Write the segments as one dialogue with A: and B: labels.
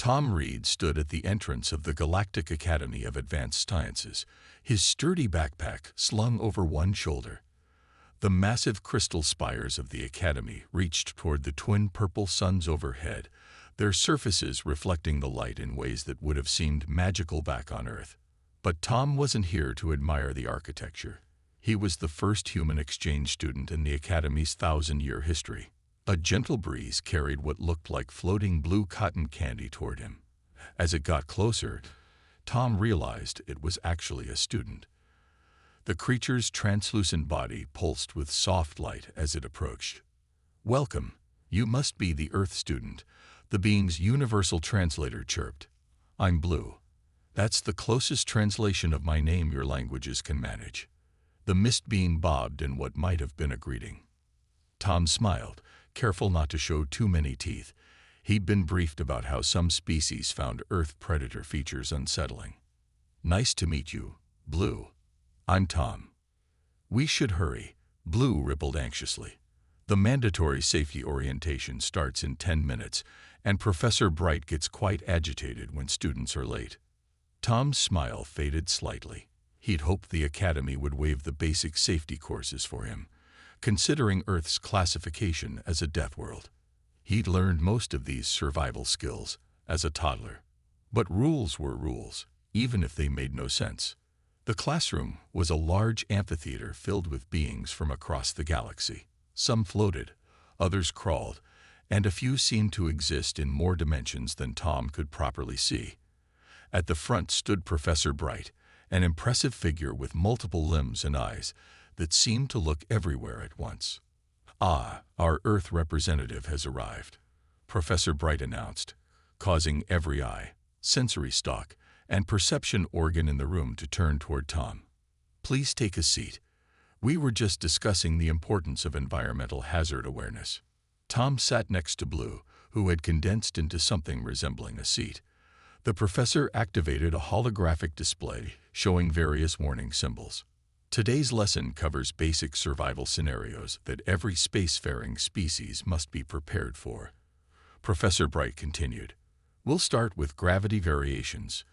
A: Tom Reed stood at the entrance of the Galactic Academy of Advanced Sciences, his sturdy backpack slung over one shoulder. The massive crystal spires of the academy reached toward the twin purple suns overhead, their surfaces reflecting the light in ways that would have seemed magical back on Earth. But Tom wasn't here to admire the architecture. He was the first human exchange student in the Academy's 1,000-year history. A gentle breeze carried what looked like floating blue cotton candy toward him. As it got closer, Tom realized it was actually a student. The creature's translucent body pulsed with soft light as it approached. "Welcome. You must be the Earth student," the being's universal translator chirped. "I'm Blue. That's the closest translation of my name your languages can manage." The mist being bobbed in what might have been a greeting. Tom smiled, careful not to show too many teeth. He'd been briefed about how some species found Earth predator features unsettling. "Nice to meet you, Blue. I'm Tom." "We should hurry," Blue rippled anxiously. "The mandatory safety orientation starts in 10 minutes, and Professor Bright gets quite agitated when students are late." Tom's smile faded slightly. He'd hoped the Academy would waive the basic safety courses for him, considering Earth's classification as a death world. He'd learned most of these survival skills as a toddler. But rules were rules, even if they made no sense. The classroom was a large amphitheater filled with beings from across the galaxy. Some floated, others crawled, and a few seemed to exist in more dimensions than Tom could properly see. At the front stood Professor Bright, an impressive figure with multiple limbs and eyes that seemed to look everywhere at once. "Ah, our Earth representative has arrived," Professor Bright announced, causing every eye, sensory stalk, and perception organ in the room to turn toward Tom. "Please take a seat. We were just discussing the importance of environmental hazard awareness." Tom sat next to Blue, who had condensed into something resembling a seat. The professor activated a holographic display showing various warning symbols. "Today's lesson covers basic survival scenarios that every spacefaring species must be prepared for," Professor Bright continued. "We'll start with gravity variations.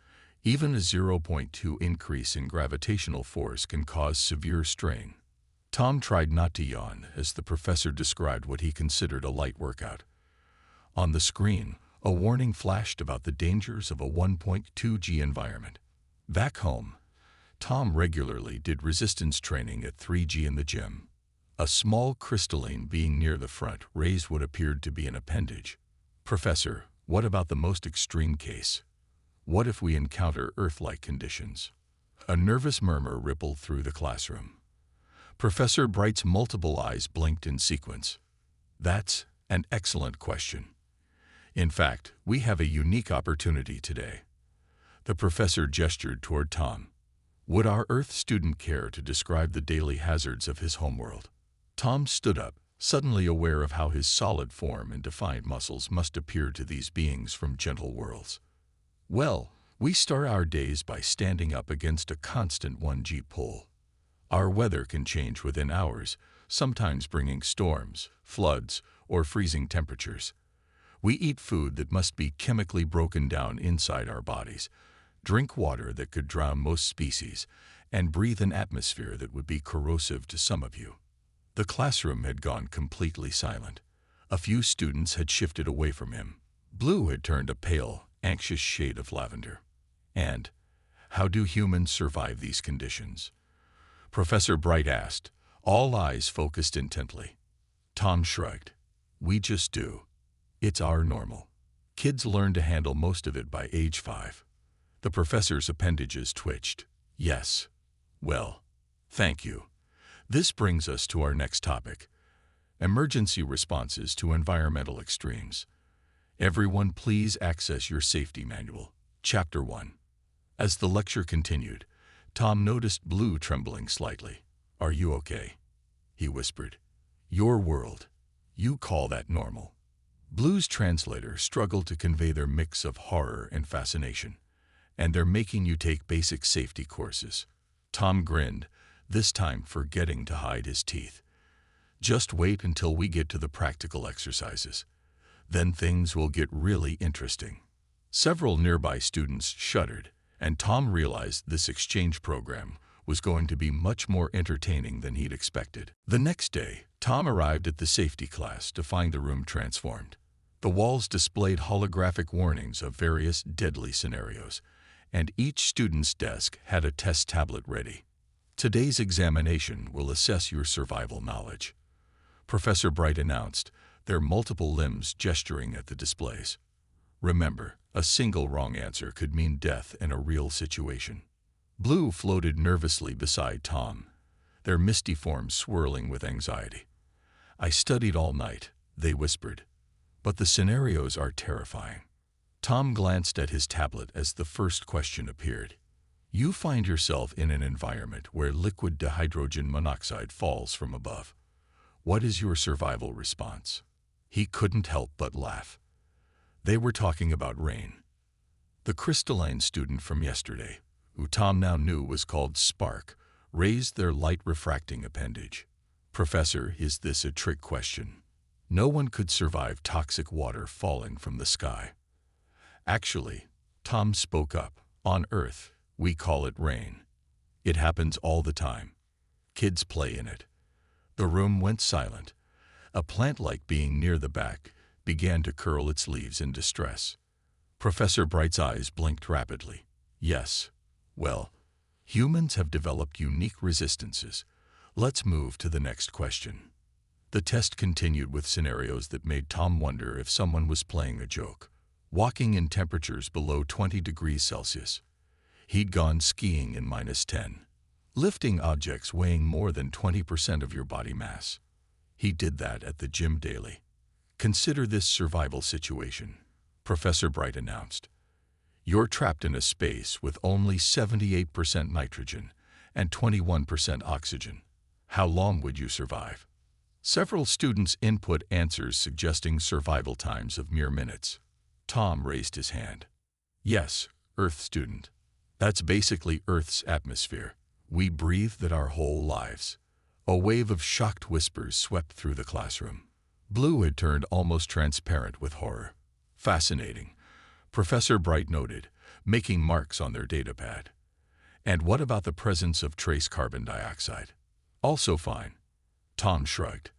A: Even a 0.2 increase in gravitational force can cause severe strain." Tom tried not to yawn as the professor described what he considered a light workout. On the screen, a warning flashed about the dangers of a 1.2 G environment. Back home, Tom regularly did resistance training at 3G in the gym. A small crystalline being near the front raised what appeared to be an appendage. "Professor, what about the most extreme case? What if we encounter Earth-like conditions?" A nervous murmur rippled through the classroom. Professor Bright's multiple eyes blinked in sequence. "That's an excellent question. In fact, we have a unique opportunity today." The professor gestured toward Tom. "Would our Earth student care to describe the daily hazards of his homeworld?" Tom stood up, suddenly aware of how his solid form and defined muscles must appear to these beings from gentle worlds. "Well, we start our days by standing up against a constant 1G pull. Our weather can change within hours, sometimes bringing storms, floods, or freezing temperatures. We eat food that must be chemically broken down inside our bodies, drink water that could drown most species, and breathe an atmosphere that would be corrosive to some of you." The classroom had gone completely silent. A few students had shifted away from him. Blue had turned a pale, anxious shade of lavender. "And how do humans survive these conditions?" Professor Bright asked, all eyes focused intently. Tom shrugged. "We just do. It's our normal. Kids learn to handle most of it by age 5. The professor's appendages twitched. "Yes. Well, thank you. This brings us to our next topic: emergency responses to environmental extremes. Everyone please access your safety manual. Chapter 1. As the lecture continued, Tom noticed Blue trembling slightly. "Are you okay?" he whispered. "Your world. You call that normal?" Blue's translator struggled to convey their mix of horror and fascination. "And they're making you take basic safety courses." Tom grinned, this time forgetting to hide his teeth. "Just wait until we get to the practical exercises. Then things will get really interesting." Several nearby students shuddered, and Tom realized this exchange program was going to be much more entertaining than he'd expected. The next day, Tom arrived at the safety class to find the room transformed. The walls displayed holographic warnings of various deadly scenarios, and each student's desk had a test tablet ready. Today's examination will assess your survival knowledge, Professor Bright announced, their multiple limbs gesturing at the displays. Remember, a single wrong answer could mean death in a real situation. Blue floated nervously beside Tom, their misty forms swirling with anxiety. I studied all night, they whispered, but the scenarios are terrifying. Tom glanced at his tablet as the first question appeared. You find yourself in an environment where liquid dihydrogen monoxide falls from above. What is your survival response? He couldn't help but laugh. They were talking about rain. The crystalline student from yesterday, who Tom now knew was called Spark, raised their light-refracting appendage. Professor, is this a trick question? No one could survive toxic water falling from the sky. Actually, Tom spoke up, on Earth, we call it rain. It happens all the time. Kids play in it. The room went silent. A plant-like being near the back began to curl its leaves in distress. Professor Bright's eyes blinked rapidly. Yes. Well, humans have developed unique resistances. Let's move to the next question. The test continued with scenarios that made Tom wonder if someone was playing a joke. Walking in temperatures below 20 degrees Celsius. He'd gone skiing in -10. Lifting objects weighing more than 20% of your body mass. He did that at the gym daily. Consider this survival situation, Professor Bright announced. You're trapped in a space with only 78% nitrogen and 21% oxygen. How long would you survive? Several students input answers suggesting survival times of mere minutes. Tom raised his hand. Yes, Earth student. That's basically Earth's atmosphere. We breathe that our whole lives. A wave of shocked whispers swept through the classroom. Blue had turned almost transparent with horror. Fascinating, Professor Bright noted, making marks on their datapad. And what about the presence of trace carbon dioxide? Also fine. Tom shrugged.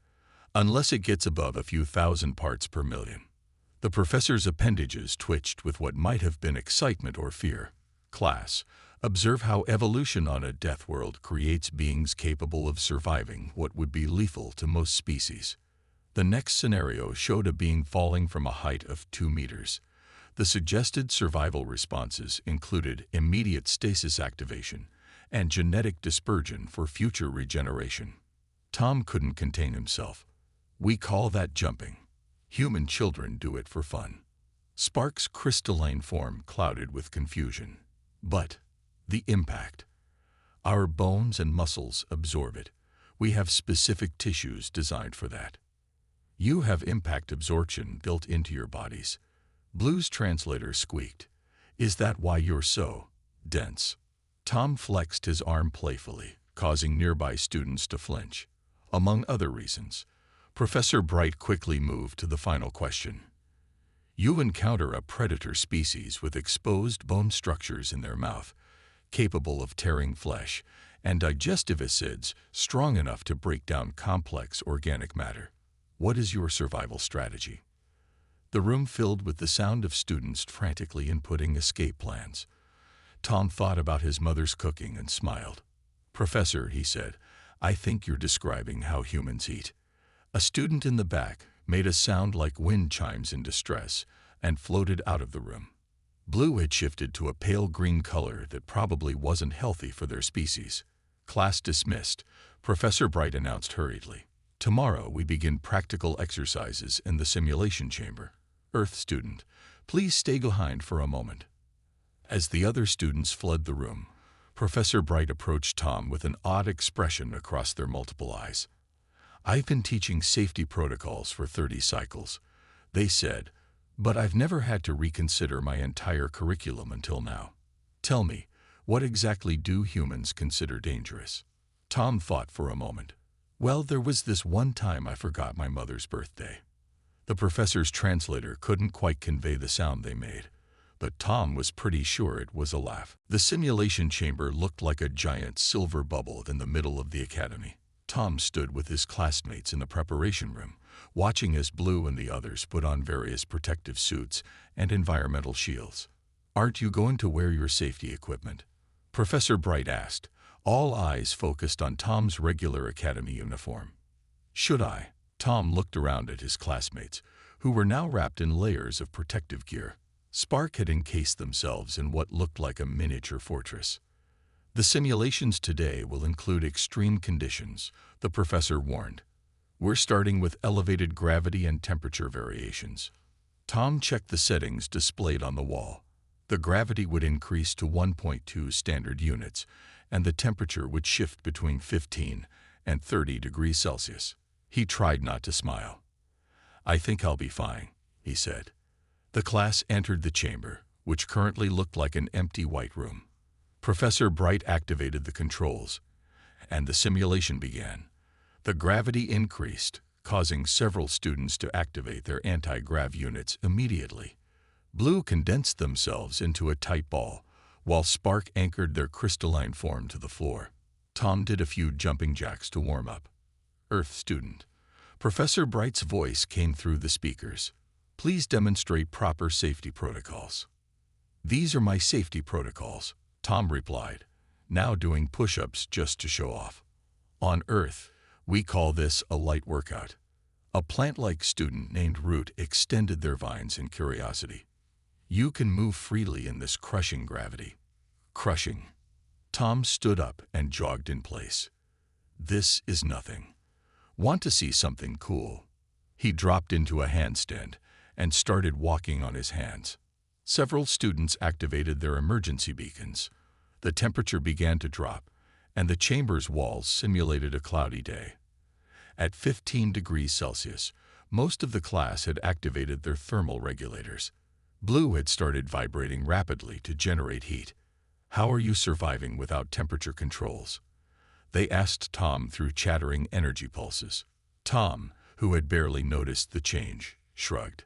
A: Unless it gets above a few thousand parts per million. The professor's appendages twitched with what might have been excitement or fear. Class, observe how evolution on a death world creates beings capable of surviving what would be lethal to most species. The next scenario showed a being falling from a height of 2 meters. The suggested survival responses included immediate stasis activation and genetic dispersion for future regeneration. Tom couldn't contain himself. We call that jumping. Human children do it for fun. Spark's crystalline form clouded with confusion. But the impact. Our bones and muscles absorb it. We have specific tissues designed for that. You have impact absorption built into your bodies. Blue's translator squeaked. Is that why you're so dense? Tom flexed his arm playfully, causing nearby students to flinch. Among other reasons, Professor Bright quickly moved to the final question. You encounter a predator species with exposed bone structures in their mouth, capable of tearing flesh, and digestive acids strong enough to break down complex organic matter. What is your survival strategy? The room filled with the sound of students frantically inputting escape plans. Tom thought about his mother's cooking and smiled. Professor, he said, I think you're describing how humans eat. A student in the back made a sound like wind chimes in distress and floated out of the room. Blue had shifted to a pale green color that probably wasn't healthy for their species. Class dismissed, Professor Bright announced hurriedly. Tomorrow we begin practical exercises in the simulation chamber. Earth student, please stay behind for a moment. As the other students fled the room, Professor Bright approached Tom with an odd expression across their multiple eyes. I've been teaching safety protocols for 30 cycles, they said, but I've never had to reconsider my entire curriculum until now. Tell me, what exactly do humans consider dangerous? Tom thought for a moment. Well, there was this one time I forgot my mother's birthday. The professor's translator couldn't quite convey the sound they made. but Tom was pretty sure it was a laugh. The simulation chamber looked like a giant silver bubble in the middle of the academy. Tom stood with his classmates in the preparation room, watching as Blue and the others put on various protective suits and environmental shields. "Aren't you going to wear your safety equipment?" Professor Bright asked, all eyes focused on Tom's regular academy uniform. "Should I?" Tom looked around at his classmates, who were now wrapped in layers of protective gear. Spark had encased themselves in what looked like a miniature fortress. "The simulations today will include extreme conditions," the professor warned. "We're starting with elevated gravity and temperature variations." Tom checked the settings displayed on the wall. The gravity would increase to 1.2 standard units, and the temperature would shift between 15 and 30 degrees Celsius. He tried not to smile. "I think I'll be fine," he said. The class entered the chamber, which currently looked like an empty white room. Professor Bright activated the controls, and the simulation began. The gravity increased, causing several students to activate their anti-grav units immediately. Blue condensed themselves into a tight ball, while Spark anchored their crystalline form to the floor. Tom did a few jumping jacks to warm up. "Earth student." Professor Bright's voice came through the speakers. "Please demonstrate proper safety protocols." "These are my safety protocols," Tom replied, now doing push-ups just to show off. "On Earth, we call this a light workout." A plant-like student named Root extended their vines in curiosity. "You can move freely in this crushing gravity." "Crushing." Tom stood up and jogged in place. "This is nothing. Want to see something cool?" He dropped into a handstand and started walking on his hands. Several students activated their emergency beacons. The temperature began to drop, and the chamber's walls simulated a cloudy day. At 15 degrees Celsius, most of the class had activated their thermal regulators. Blue had started vibrating rapidly to generate heat. "How are you surviving without temperature controls?" they asked Tom through chattering energy pulses. Tom, who had barely noticed the change, shrugged.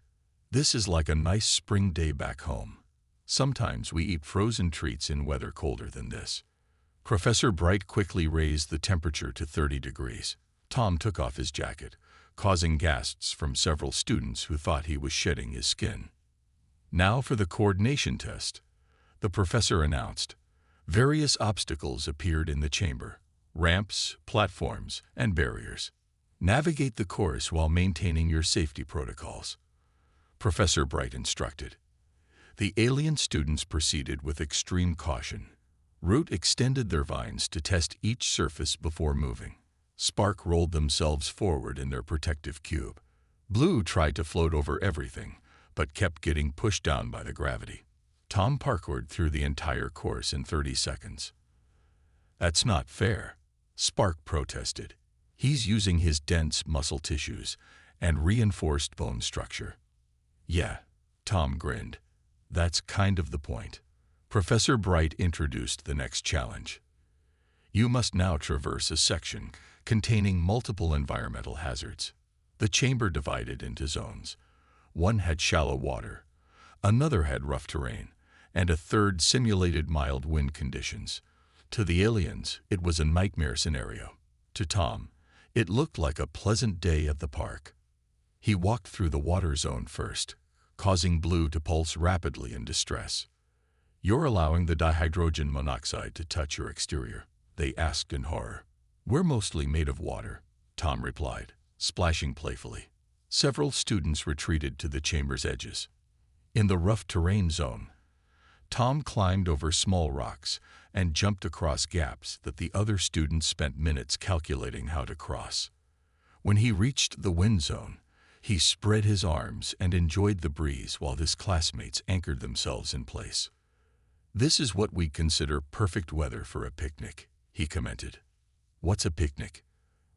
A: "This is like a nice spring day back home. Sometimes we eat frozen treats in weather colder than this." Professor Bright quickly raised the temperature to 30 degrees. Tom took off his jacket, causing gasps from several students who thought he was shedding his skin. "Now for the coordination test," the professor announced. Various obstacles appeared in the chamber: ramps, platforms, and barriers. "Navigate the course while maintaining your safety protocols," Professor Bright instructed. The alien students proceeded with extreme caution. Root extended their vines to test each surface before moving. Spark rolled themselves forward in their protective cube. Blue tried to float over everything, but kept getting pushed down by the gravity. Tom parkoured through the entire course in 30 seconds. "That's not fair," Spark protested. "He's using his dense muscle tissues and reinforced bone structure." "Yeah," Tom grinned. "That's kind of the point." Professor Bright introduced the next challenge. "You must now traverse a section containing multiple environmental hazards." The chamber divided into zones. One had shallow water, another had rough terrain, and a third simulated mild wind conditions. To the aliens, it was a nightmare scenario. To Tom, it looked like a pleasant day at the park. He walked through the water zone first, causing Blue to pulse rapidly in distress. "You're allowing the dihydrogen monoxide to touch your exterior?" they asked in horror. "We're mostly made of water," Tom replied, splashing playfully. Several students retreated to the chamber's edges. In the rough terrain zone, Tom climbed over small rocks and jumped across gaps that the other students spent minutes calculating how to cross. When he reached the wind zone, he spread his arms and enjoyed the breeze while his classmates anchored themselves in place. "This is what we consider perfect weather for a picnic," he commented. "What's a picnic?"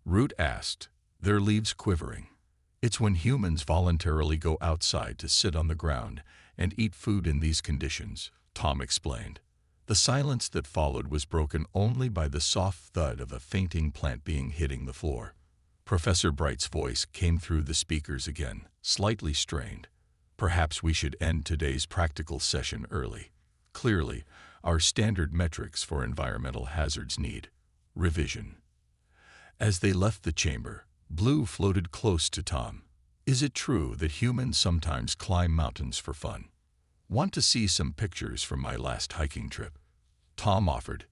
A: Root asked, their leaves quivering. "It's when humans voluntarily go outside to sit on the ground and eat food in these conditions," Tom explained. The silence that followed was broken only by the soft thud of a fainting plant being hitting the floor. Professor Bright's voice came through the speakers again, slightly strained. Perhaps we should end today's practical session early. Clearly, our standard metrics for environmental hazards need revision. As they left the chamber, Blue floated close to Tom. Is it true that humans sometimes climb mountains for fun? Want to see some pictures from my last hiking trip? Tom offered.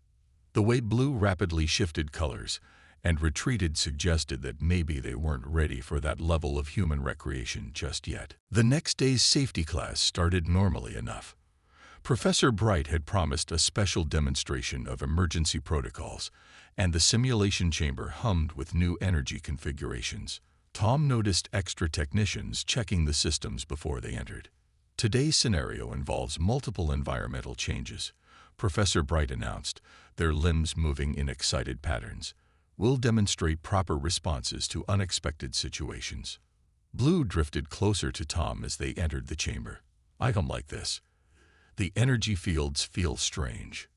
A: The way Blue rapidly shifted colors and retreated suggested that maybe they weren't ready for that level of human recreation just yet. The next day's safety class started normally enough. Professor Bright had promised a special demonstration of emergency protocols, and the simulation chamber hummed with new energy configurations. Tom noticed extra technicians checking the systems before they entered. Today's scenario involves multiple environmental changes, Professor Bright announced, their limbs moving in excited patterns. We'll demonstrate proper responses to unexpected situations. Blue drifted closer to Tom as they entered the chamber. I come like this. The energy fields feel strange.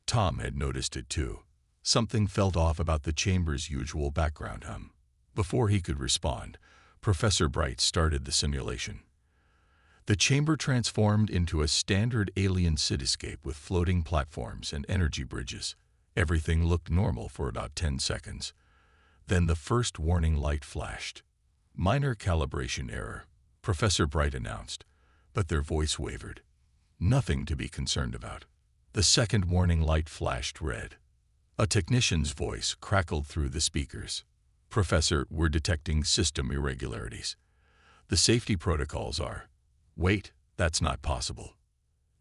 A: Tom had noticed it too. Something felt off about the chamber's usual background hum. Before he could respond, Professor Bright started the simulation. The chamber transformed into a standard alien cityscape with floating platforms and energy bridges. Everything looked normal for about 10 seconds. Then the first warning light flashed. Minor calibration error, Professor Bright announced, but their voice wavered. Nothing to be concerned about. The second warning light flashed red. A technician's voice crackled through the speakers. Professor, we're detecting system irregularities. The safety protocols are... Wait, that's not possible.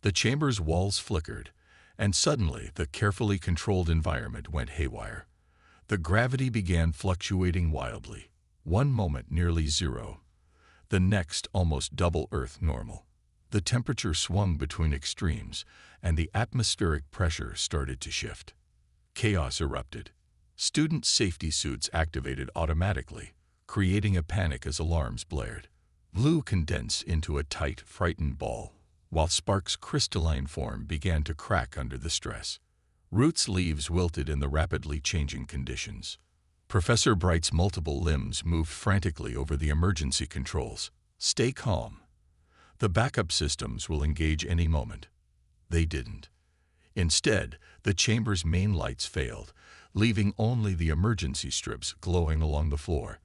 A: The chamber's walls flickered, and suddenly the carefully controlled environment went haywire. The gravity began fluctuating wildly. One moment nearly zero. The next almost double Earth normal. The temperature swung between extremes, and the atmospheric pressure started to shift. Chaos erupted. Student safety suits activated automatically, creating a panic as alarms blared. Blue condensed into a tight, frightened ball, while Spark's crystalline form began to crack under the stress. Root's leaves wilted in the rapidly changing conditions. Professor Bright's multiple limbs moved frantically over the emergency controls. Stay calm. The backup systems will engage any moment. They didn't. Instead, the chamber's main lights failed, leaving only the emergency strips glowing along the floor.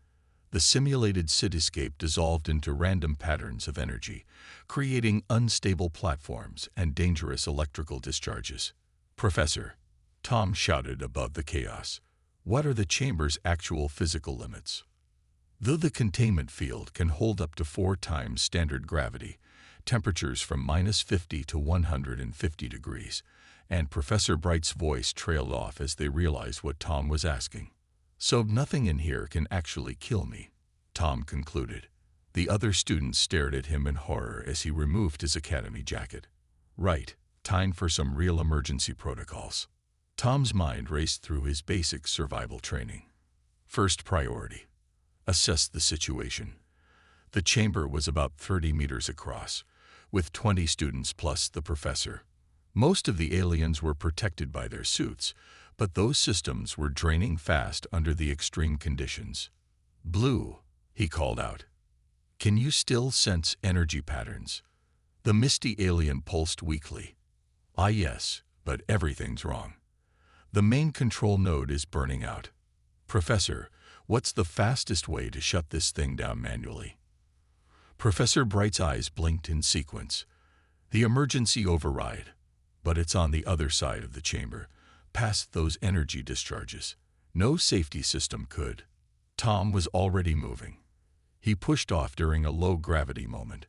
A: The simulated cityscape dissolved into random patterns of energy, creating unstable platforms and dangerous electrical discharges. Professor, Tom shouted above the chaos, what are the chamber's actual physical limits? Though the containment field can hold up to 4 times standard gravity, temperatures from -50 to 150 degrees, and Professor Bright's voice trailed off as they realized what Tom was asking. So nothing in here can actually kill me, Tom concluded. The other students stared at him in horror as he removed his academy jacket. Right, time for some real emergency protocols. Tom's mind raced through his basic survival training. First priority. Assess the situation. The chamber was about 30 meters across, with 20 students plus the professor. Most of the aliens were protected by their suits, but those systems were draining fast under the extreme conditions. Blue, he called out. Can you still sense energy patterns? The misty alien pulsed weakly. Ah yes, but everything's wrong. The main control node is burning out. Professor, what's the fastest way to shut this thing down manually? Professor Bright's eyes blinked in sequence. The emergency override. But it's on the other side of the chamber, past those energy discharges. No safety system could. Tom was already moving. He pushed off during a low-gravity moment,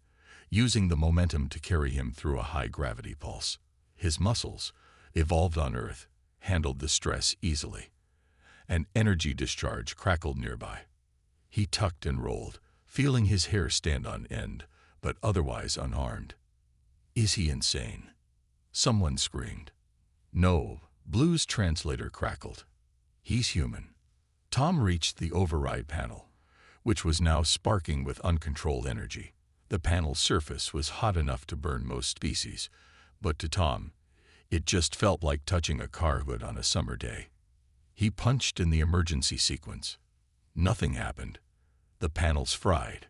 A: using the momentum to carry him through a high-gravity pulse. His muscles, evolved on Earth, handled the stress easily. An energy discharge crackled nearby. He tucked and rolled, feeling his hair stand on end, but otherwise unharmed. Is he insane? Someone screamed. No, Blue's translator crackled. He's human. Tom reached the override panel, which was now sparking with uncontrolled energy. The panel's surface was hot enough to burn most species, but to Tom, it just felt like touching a car hood on a summer day. He punched in the emergency sequence. Nothing happened. The panel's fried.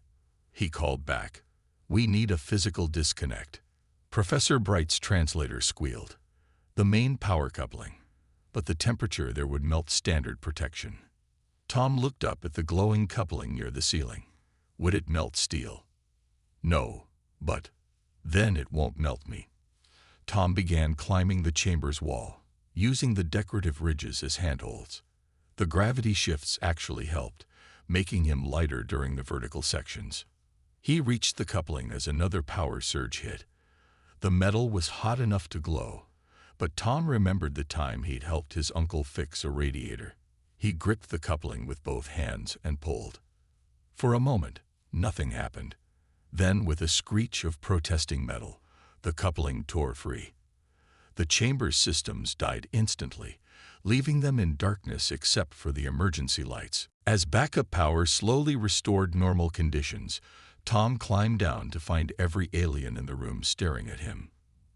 A: He called back. We need a physical disconnect. Professor Bright's translator squealed. The main power coupling. But the temperature there would melt standard protection. Tom looked up at the glowing coupling near the ceiling. Would it melt steel? No, but then it won't melt me. Tom began climbing the chamber's wall, using the decorative ridges as handholds. The gravity shifts actually helped, making him lighter during the vertical sections. He reached the coupling as another power surge hit. The metal was hot enough to glow, but Tom remembered the time he'd helped his uncle fix a radiator. He gripped the coupling with both hands and pulled. For a moment, nothing happened. Then, with a screech of protesting metal, the coupling tore free. The chamber's systems died instantly, leaving them in darkness except for the emergency lights. As backup power slowly restored normal conditions, Tom climbed down to find every alien in the room staring at him.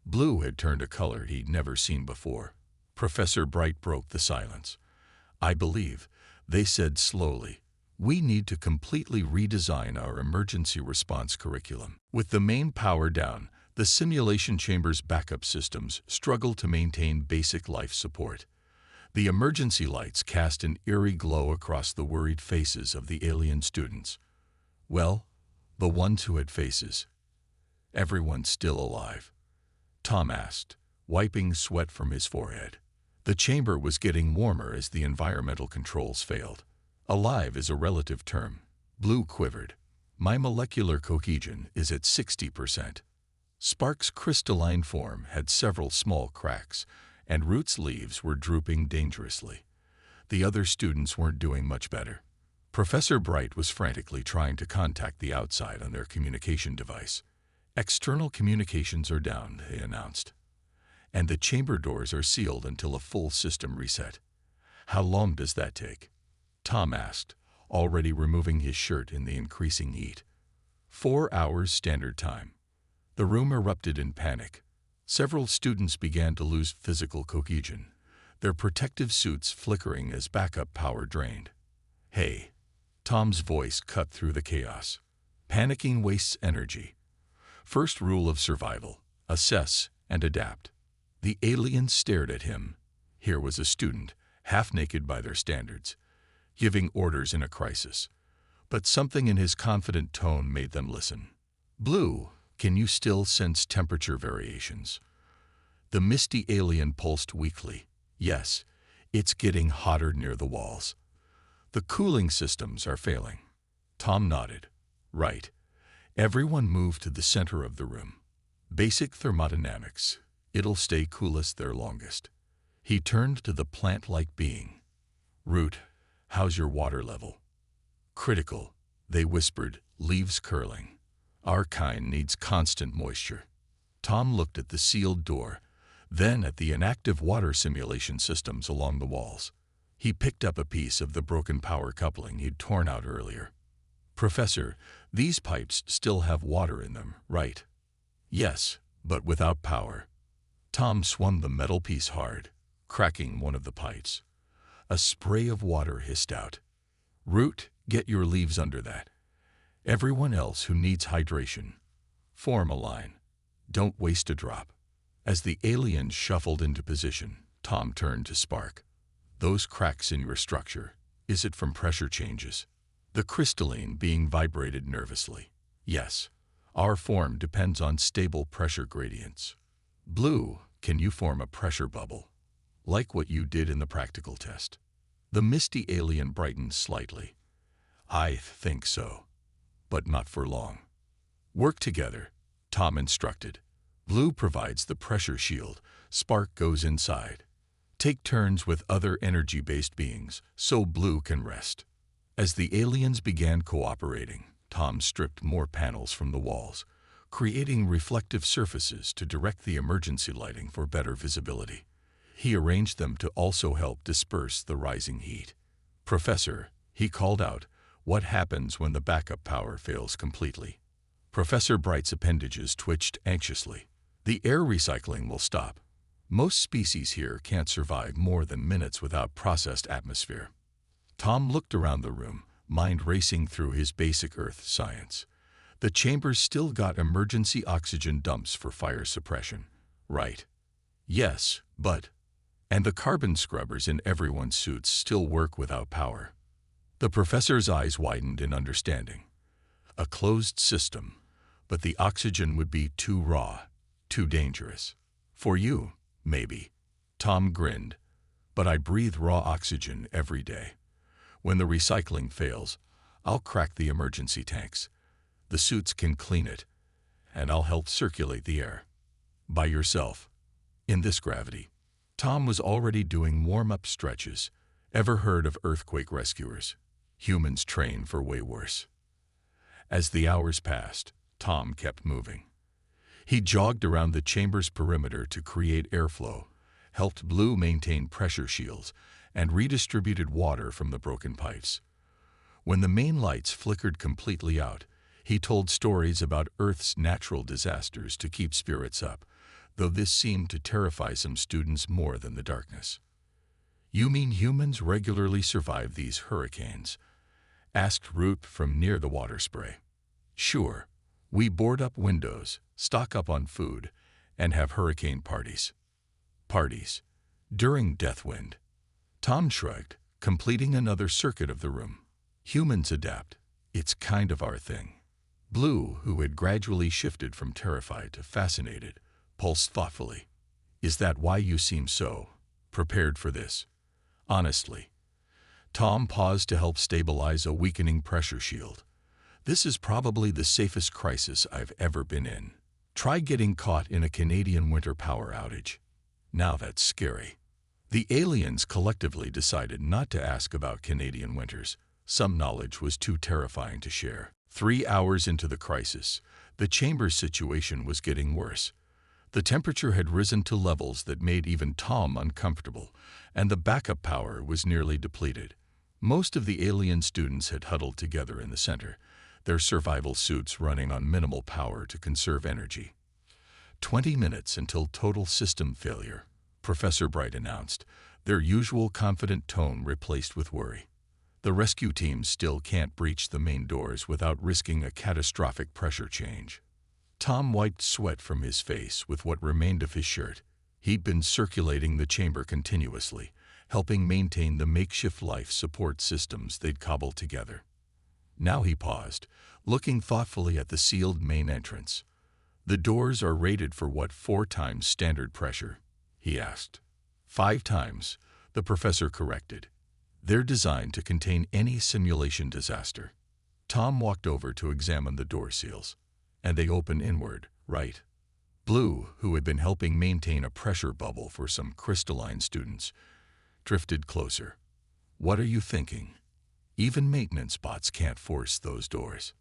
A: Blue had turned a color he'd never seen before. Professor Bright broke the silence. I believe, they said slowly, we need to completely redesign our emergency response curriculum. With the main power down, the simulation chamber's backup systems struggled to maintain basic life support. The emergency lights cast an eerie glow across the worried faces of the alien students. Well, the ones who had faces. Everyone still alive? Tom asked, wiping sweat from his forehead. The chamber was getting warmer as the environmental controls failed. Alive is a relative term. Blue quivered. My molecular cohesion is at 60%. Spark's crystalline form had several small cracks, and Root's leaves were drooping dangerously. The other students weren't doing much better. Professor Bright was frantically trying to contact the outside on their communication device. External communications are down, they announced. And the chamber doors are sealed until a full system reset. How long does that take? Tom asked, already removing his shirt in the increasing heat. 4 hours standard time. The room erupted in panic. Several students began to lose physical cohesion, their protective suits flickering as backup power drained. Hey. Tom's voice cut through the chaos. Panicking wastes energy. First rule of survival, assess and adapt. The aliens stared at him. Here was a student, half-naked by their standards, giving orders in a crisis. But something in his confident tone made them listen. Blue, can you still sense temperature variations? The misty alien pulsed weakly. Yes, it's getting hotter near the walls. The cooling systems are failing. Tom nodded. Right. Everyone moved to the center of the room. Basic thermodynamics. It'll stay coolest there longest. He turned to the plant-like being. Root, how's your water level? Critical, they whispered, leaves curling. Our kind needs constant moisture. Tom looked at the sealed door, then at the inactive water simulation systems along the walls. He picked up a piece of the broken power coupling he'd torn out earlier. Professor, these pipes still have water in them, right? Yes, but without power. Tom swung the metal piece hard, cracking one of the pipes. A spray of water hissed out. Root, get your leaves under that. Everyone else who needs hydration, form a line. Don't waste a drop. As the aliens shuffled into position, Tom turned to Spark. Those cracks in your structure, is it from pressure changes? The crystalline being vibrated nervously. Yes, our form depends on stable pressure gradients. Blue, can you form a pressure bubble? Like what you did in the practical test. The misty alien brightened slightly. I think so, but not for long. Work together, Tom instructed. Blue provides the pressure shield, Spark goes inside. Take turns with other energy-based beings, so Blue can rest. As the aliens began cooperating, Tom stripped more panels from the walls, creating reflective surfaces to direct the emergency lighting for better visibility. He arranged them to also help disperse the rising heat. Professor, he called out, what happens when the backup power fails completely? Professor Bright's appendages twitched anxiously. The air recycling will stop. Most species here can't survive more than minutes without processed atmosphere. Tom looked around the room, mind racing through his basic Earth science. The chamber's still got emergency oxygen dumps for fire suppression, right? Yes, but... And the carbon scrubbers in everyone's suits still work without power. The professor's eyes widened in understanding. A closed system, but the oxygen would be too raw, too dangerous. For you, maybe. Tom grinned. But I breathe raw oxygen every day. When the recycling fails, I'll crack the emergency tanks. The suits can clean it, and I'll help circulate the air. By yourself. In this gravity. Tom was already doing warm-up stretches. Ever heard of earthquake rescuers? Humans train for way worse. As the hours passed, Tom kept moving. He jogged around the chamber's perimeter to create airflow, helped Blue maintain pressure shields, and redistributed water from the broken pipes. When the main lights flickered completely out, he told stories about Earth's natural disasters to keep spirits up, though this seemed to terrify some students more than the darkness. "You mean humans regularly survive these hurricanes?" asked Root from near the water spray. "Sure. We board up windows, stock up on food, and have hurricane parties." "Parties? During Deathwind?" Tom shrugged, completing another circuit of the room. "Humans adapt. It's kind of our thing." Blue, who had gradually shifted from terrified to fascinated, pulsed thoughtfully. "Is that why you seem so prepared for this?" "Honestly." Tom paused to help stabilize a weakening pressure shield. "This is probably the safest crisis I've ever been in. Try getting caught in a Canadian winter power outage. Now that's scary." The aliens collectively decided not to ask about Canadian winters. Some knowledge was too terrifying to share. 3 hours into the crisis, the chamber's situation was getting worse. The temperature had risen to levels that made even Tom uncomfortable, and the backup power was nearly depleted. Most of the alien students had huddled together in the center, their survival suits running on minimal power to conserve energy. 20 minutes until total system failure, Professor Bright announced, their usual confident tone replaced with worry. "The rescue teams still can't breach the main doors without risking a catastrophic pressure change." Tom wiped sweat from his face with what remained of his shirt. He'd been circulating the chamber continuously, helping maintain the makeshift life support systems they'd cobbled together. Now he paused, looking thoughtfully at the sealed main entrance. "The doors are rated for what 4 times standard pressure?" he asked. 5 times, the professor corrected. "They're designed to contain any simulation disaster." Tom walked over to examine the door seals. "And they open inward, right?" Blue, who had been helping maintain a pressure bubble for some crystalline students, drifted closer. "What are you thinking? Even maintenance bots can't force those doors."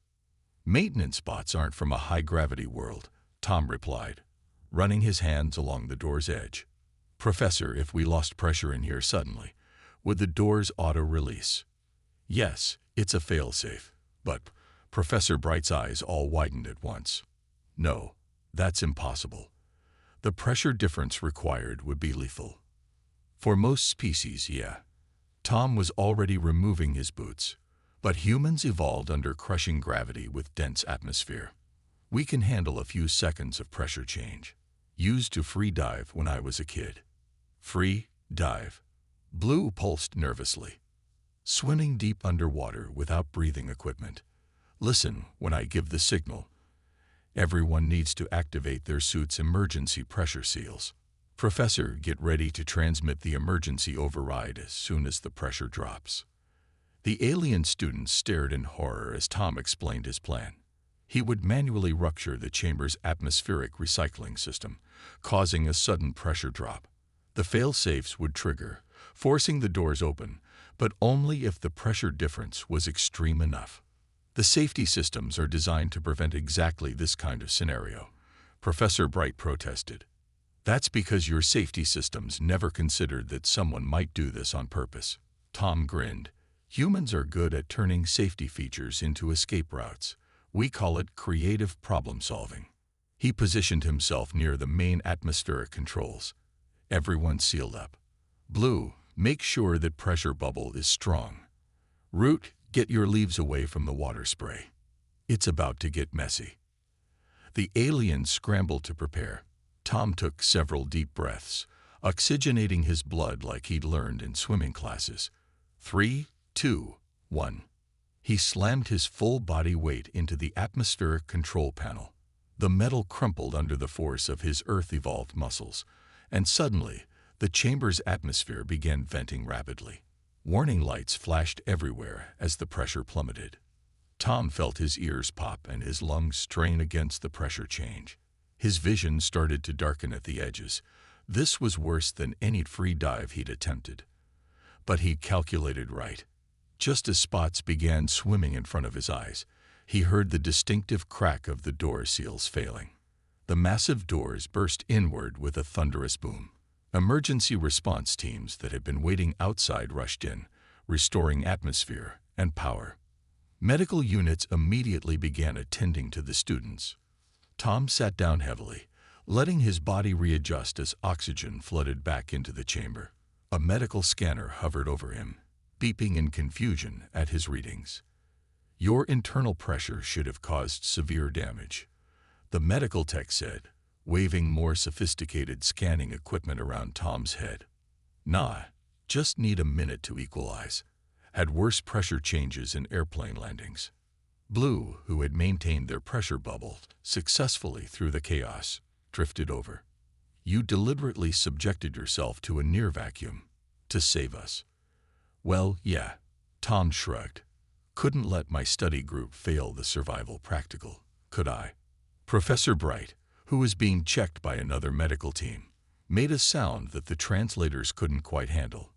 A: "Maintenance bots aren't from a high-gravity world," Tom replied, running his hands along the door's edge. "Professor, if we lost pressure in here suddenly, would the doors auto-release?" "Yes, it's a failsafe, but..." Professor Bright's eyes all widened at once. "No, that's impossible. The pressure difference required would be lethal." "For most species, yeah." Tom was already removing his boots. "But humans evolved under crushing gravity with dense atmosphere. We can handle a few seconds of pressure change. Used to free dive when I was a kid." "Free dive?" Blue pulsed nervously. "Swimming deep underwater without breathing equipment. Listen when I give the signal. Everyone needs to activate their suit's emergency pressure seals. Professor, get ready to transmit the emergency override as soon as the pressure drops." The alien students stared in horror as Tom explained his plan. He would manually rupture the chamber's atmospheric recycling system, causing a sudden pressure drop. The fail-safes would trigger, forcing the doors open, but only if the pressure difference was extreme enough. "The safety systems are designed to prevent exactly this kind of scenario," Professor Bright protested. "That's because your safety systems never considered that someone might do this on purpose." Tom grinned. "Humans are good at turning safety features into escape routes. We call it creative problem-solving." He positioned himself near the main atmospheric controls. Everyone sealed up. "Blue, make sure that pressure bubble is strong. Root, get your leaves away from the water spray." It's about to get messy. The aliens scrambled to prepare. Tom took several deep breaths, oxygenating his blood like he'd learned in swimming classes. 3, 2, 1. He slammed his full body weight into the atmospheric control panel. The metal crumpled under the force of his Earth-evolved muscles, and suddenly, the chamber's atmosphere began venting rapidly. Warning lights flashed everywhere as the pressure plummeted. Tom felt his ears pop and his lungs strain against the pressure change. His vision started to darken at the edges. This was worse than any free dive he'd attempted. But he'd calculated right. Just as spots began swimming in front of his eyes, he heard the distinctive crack of the door seals failing. The massive doors burst inward with a thunderous boom. Emergency response teams that had been waiting outside rushed in, restoring atmosphere and power. Medical units immediately began attending to the students. Tom sat down heavily, letting his body readjust as oxygen flooded back into the chamber. A medical scanner hovered over him, beeping in confusion at his readings. Your internal pressure should have caused severe damage, the medical tech said, waving more sophisticated scanning equipment around Tom's head. Nah, just need a minute to equalize. Had worse pressure changes in airplane landings. Blue, who had maintained their pressure bubble successfully through the chaos, drifted over. You deliberately subjected yourself to a near vacuum to save us. Well, yeah, Tom shrugged. Couldn't let my study group fail the survival practical, could I? Professor Bright, who was being checked by another medical team, made a sound that the translators couldn't quite handle.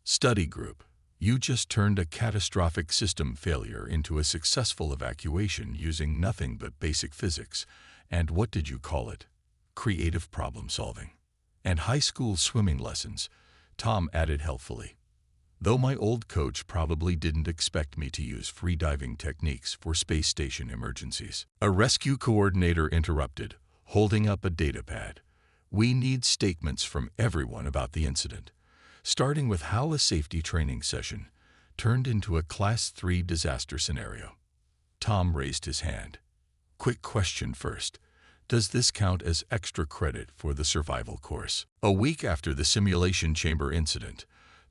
A: Study group. You just turned a catastrophic system failure into a successful evacuation using nothing but basic physics and what did you call it? Creative problem solving. And high school swimming lessons, Tom added helpfully. Though my old coach probably didn't expect me to use freediving techniques for space station emergencies. A rescue coordinator interrupted, holding up a datapad. We need statements from everyone about the incident, starting with how a safety training session turned into a Class 3 disaster scenario. Tom raised his hand. Quick question first. Does this count as extra credit for the survival course? A week after the simulation chamber incident,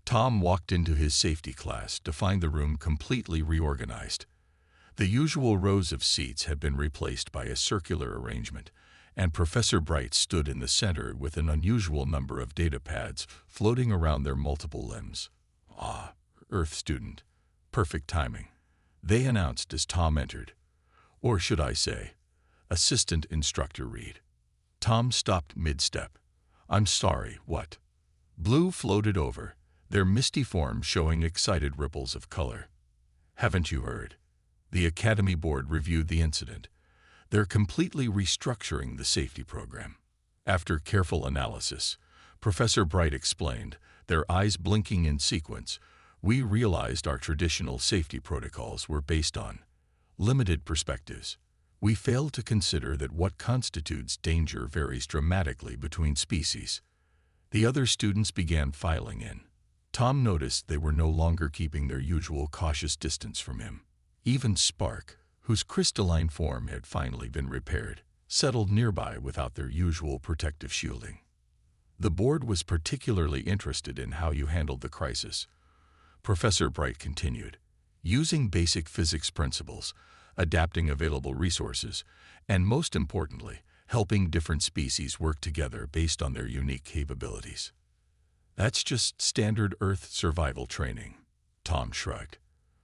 A: Tom walked into his safety class to find the room completely reorganized. The usual rows of seats had been replaced by a circular arrangement, and Professor Bright stood in the center with an unusual number of data pads floating around their multiple limbs. Ah, Earth student. Perfect timing, they announced as Tom entered. Or should I say, Assistant Instructor Reed. Tom stopped mid-step. I'm sorry, what? Blue floated over, their misty form showing excited ripples of color. Haven't you heard? The Academy Board reviewed the incident. They're completely restructuring the safety program. After careful analysis, Professor Bright explained, their eyes blinking in sequence, we realized our traditional safety protocols were based on limited perspectives. We failed to consider that what constitutes danger varies dramatically between species. The other students began filing in. Tom noticed they were no longer keeping their usual cautious distance from him. Even Spark, whose crystalline form had finally been repaired, settled nearby without their usual protective shielding. The board was particularly interested in how you handled the crisis. Professor Bright continued, using basic physics principles, adapting available resources, and most importantly, helping different species work together based on their unique capabilities. That's just standard Earth survival training, Tom shrugged.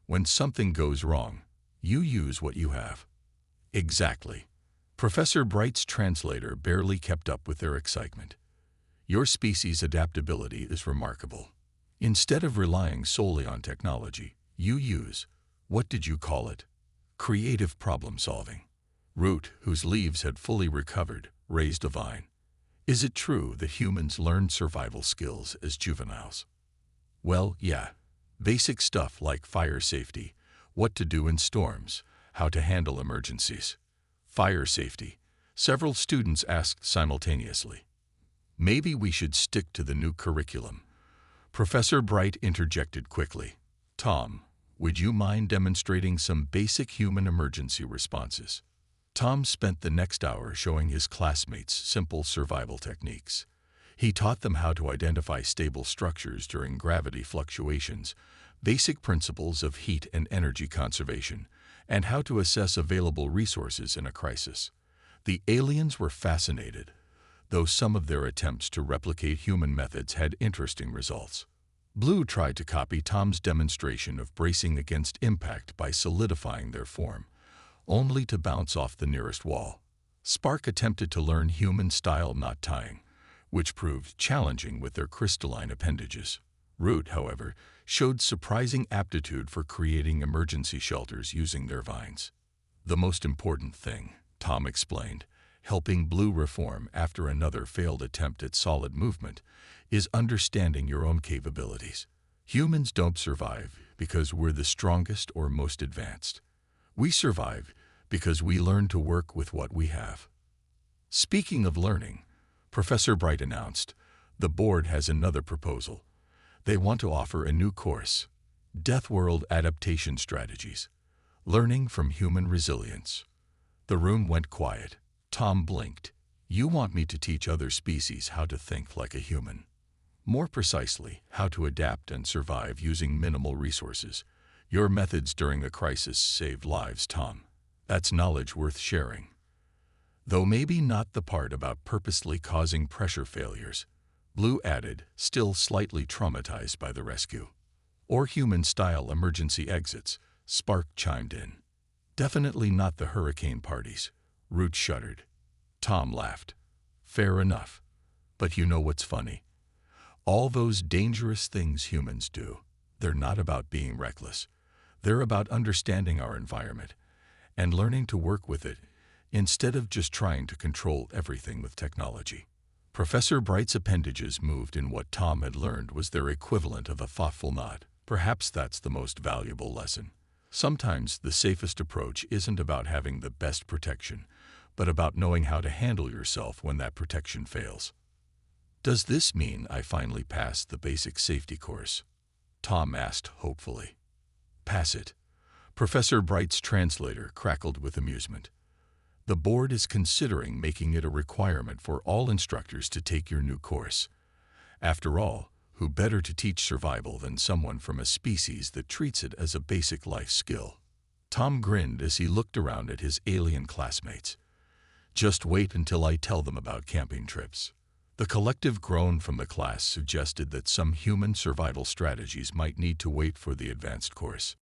A: When something goes wrong, you use what you have. Exactly. Professor Bright's translator barely kept up with their excitement. Your species' adaptability is remarkable. Instead of relying solely on technology, you use, what did you call it? Creative problem solving. Root, whose leaves had fully recovered, raised a vine. Is it true that humans learned survival skills as juveniles? Well, yeah. Basic stuff like fire safety, what to do in storms, how to handle emergencies. Fire safety, several students asked simultaneously. Maybe we should stick to the new curriculum. Professor Bright interjected quickly. Tom, Would you mind demonstrating some basic human emergency responses? Tom spent the next hour showing his classmates simple survival techniques. He taught them how to identify stable structures during gravity fluctuations, basic principles of heat and energy conservation, and how to assess available resources in a crisis. The aliens were fascinated, though some of their attempts to replicate human methods had interesting results. Blue tried to copy Tom's demonstration of bracing against impact by solidifying their form, only to bounce off the nearest wall. Spark attempted to learn human-style knot tying, which proved challenging with their crystalline appendages. Root, however, showed surprising aptitude for creating emergency shelters using their vines. The most important thing, Tom explained, helping Blue reform after another failed attempt at solid movement, is understanding your own capabilities. Humans don't survive because we're the strongest or most advanced. We survive because we learn to work with what we have. Speaking of learning, Professor Bright announced, the board has another proposal. They want to offer a new course, Deathworld Adaptation Strategies, Learning from Human Resilience. The room went quiet. Tom blinked. You want me to teach other species how to think like a human? More precisely, how to adapt and survive using minimal resources. Your methods during a crisis saved lives, Tom. That's knowledge worth sharing. Though maybe not the part about purposely causing pressure failures, Blue added, still slightly traumatized by the rescue. Or human-style emergency exits, Spark chimed in. Definitely not the hurricane parties. Root shuddered. Tom laughed. Fair enough. But you know what's funny? All those dangerous things humans do, they're not about being reckless. They're about understanding our environment and learning to work with it instead of just trying to control everything with technology. Professor Bright's appendages moved in what Tom had learned was their equivalent of a thoughtful nod. Perhaps that's the most valuable lesson. Sometimes the safest approach isn't about having the best protection, but about knowing how to handle yourself when that protection fails. Does this mean I finally passed the basic safety course? Tom asked hopefully. Pass it. Professor Bright's translator crackled with amusement. The board is considering making it a requirement for all instructors to take your new course. After all, who better to teach survival than someone from a species that treats it as a basic life skill? Tom grinned as he looked around at his alien classmates. Just wait until I tell them about camping trips. The collective groan from the class suggested that some human survival strategies might need to wait for the advanced course.